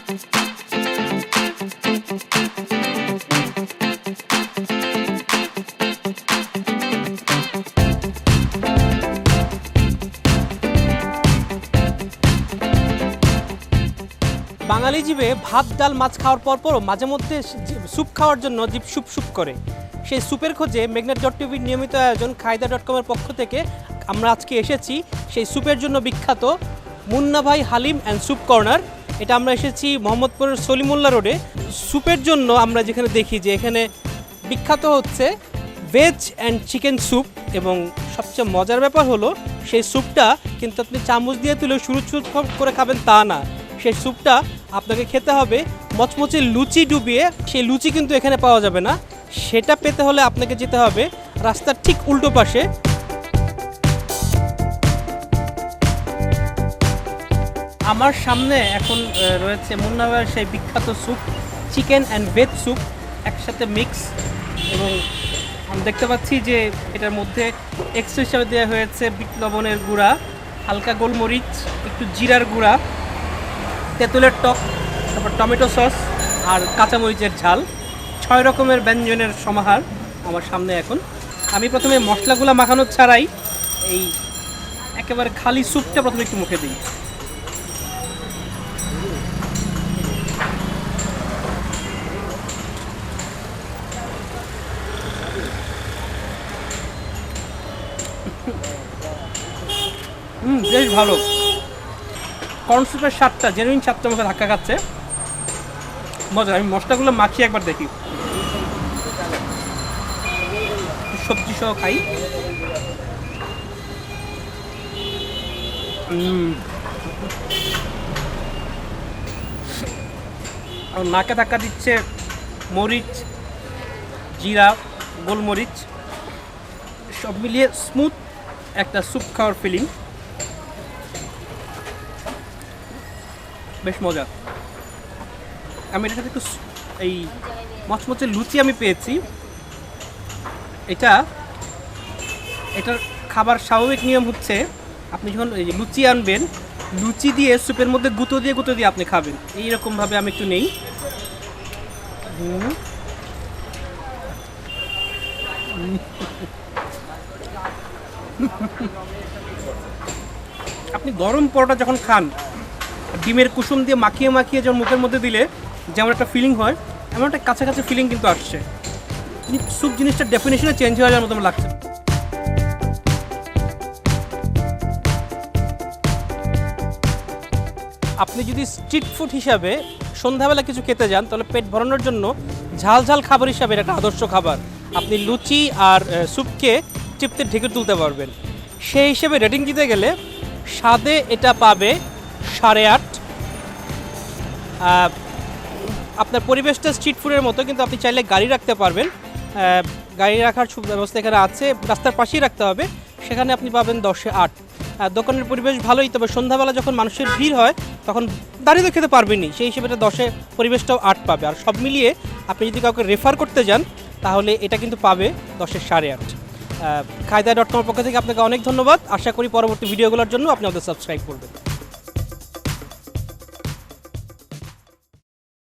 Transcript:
বাঙালি জীবে ভাত ডাল মাছ খাওয়ার পরও মাঝে মধ্যে স্যুপ খাওয়ার জন্য জীব সুপ করে। সেই স্যুপের খোঁজে মেঘনা.টিভির নিয়মিত আয়োজন খায়দা.কমের পক্ষ থেকে আমরা আজকে এসেছি সেই স্যুপের জন্য বিখ্যাত মুন্না ভাই হালিম অ্যান্ড স্যুপ কর্নার। এটা আমরা এসেছি মোহাম্মদপুরের সলিমুল্লাহ রোডে। স্যুপের জন্য আমরা যেখানে দেখি যে এখানে বিখ্যাত হচ্ছে ভেজ অ্যান্ড চিকেন স্যুপ, এবং সবচেয়ে মজার ব্যাপার হলো সেই স্যুপটা কিন্তু আপনি চামচ দিয়ে তুলে শুরু করে খাবেন তা না, সেই স্যুপটা আপনাকে খেতে হবে মচমচে লুচি ডুবিয়ে। সেই লুচি কিন্তু এখানে পাওয়া যাবে না, সেটা পেতে হলে আপনাকে যেতে হবে রাস্তার ঠিক উল্টো পাশে। আমার সামনে এখন রয়েছে মুন্না ভাইয়ের সেই বিখ্যাত soup, chicken and veg soup একসাথে মিক্স, এবং আমি দেখতে পাচ্ছি যে এটার মধ্যে এক্সট্রা হিসাবে দেওয়া হয়েছে বিট লবণের গুঁড়া, হালকা গোলমরিচ, একটু জিরার গুঁড়া, তেঁতুলের টক, তারপর টমেটো সস আর কাঁচামরিচের ঝাল। 6 রকমের ব্যঞ্জনের সমাহার আমার সামনে এখন। আমি প্রথমে মশলাগুলো মাখানো ছাড়াই এই একেবারে খালি স্যুপটা প্রথমে একটু মুখে দিই। বেশ ভালো। কর্ন স্যুপের স্বাদটা জেনুইন স্বাদটা মুখে ধাক্কা খাচ্ছে, মজা। আমি মশলাগুলো মাখিয়ে একবার দেখি, সবজি সহ খাই। আর নাকে ধাক্কা দিচ্ছে মরিচ, জিরা, গোলমরিচ, সব মিলিয়ে স্মুথ একটা স্যুপ খাওয়ার ফিলিং, বেশ মজা। আমি এটার সাথে একটু এই মচমচে লুচি আমি পেয়েছি। এটার খাবার স্বাভাবিক নিয়ম হচ্ছে আপনি যখন এই লুচি আনবেন, লুচি দিয়ে স্যুপের মধ্যে গুঁতো দিয়ে আপনি খাবেন। এইরকমভাবে আমি একটু নেই। আপনি গরম পরোটা যখন খান, ডিমের কুসুম দিয়ে মাখিয়ে যখন মুখের মধ্যে দিলে যেমন একটা ফিলিং হয়, এমন একটা কাছাকাছি ফিলিং কিন্তু আসছে। স্যুপ জিনিসটার ডেফিনেশনে চেঞ্জ হয়ে যাওয়ার মতো লাগছে। আপনি যদি স্ট্রিট ফুড হিসাবে সন্ধ্যাবেলা কিছু খেতে যান, তাহলে পেট ভরানোর জন্য ঝাল খাবার হিসাবে এটা একটা আদর্শ খাবার। আপনি লুচি আর স্যুপকে চিপতে ঢেকে তুলতে পারবেন। সেই হিসেবে রেটিং দিতে গেলে স্বাদে এটা পাবে 8.5। আপনার পরিবেশটা স্ট্রিট ফুডের মতো, কিন্তু আপনি চাইলে গাড়ি রাখতে পারবেন। গাড়ি রাখার ব্যবস্থা এখানে আছে, রাস্তার পাশেই রাখতে হবে, সেখানে আপনি পাবেন 10-এ 8। দোকানের পরিবেশ ভালোই, তবে সন্ধ্যাবেলা যখন মানুষের ভিড় হয় তখন দাঁড়িয়ে তো খেতে পারবেনই, সেই হিসেবে এটা 10-এ পরিবেশটাও 8 পাবে। আর সব মিলিয়ে আপনি যদি কাউকে রেফার করতে যান তাহলে এটা কিন্তু পাবে 10-এ 8.5। খায়দা.কমের পক্ষ থেকে আপনাকে অনেক ধন্যবাদ। আশা করি পরবর্তী ভিডিওগুলোর জন্য আপনি আমাদের সাবস্ক্রাইব করবেন।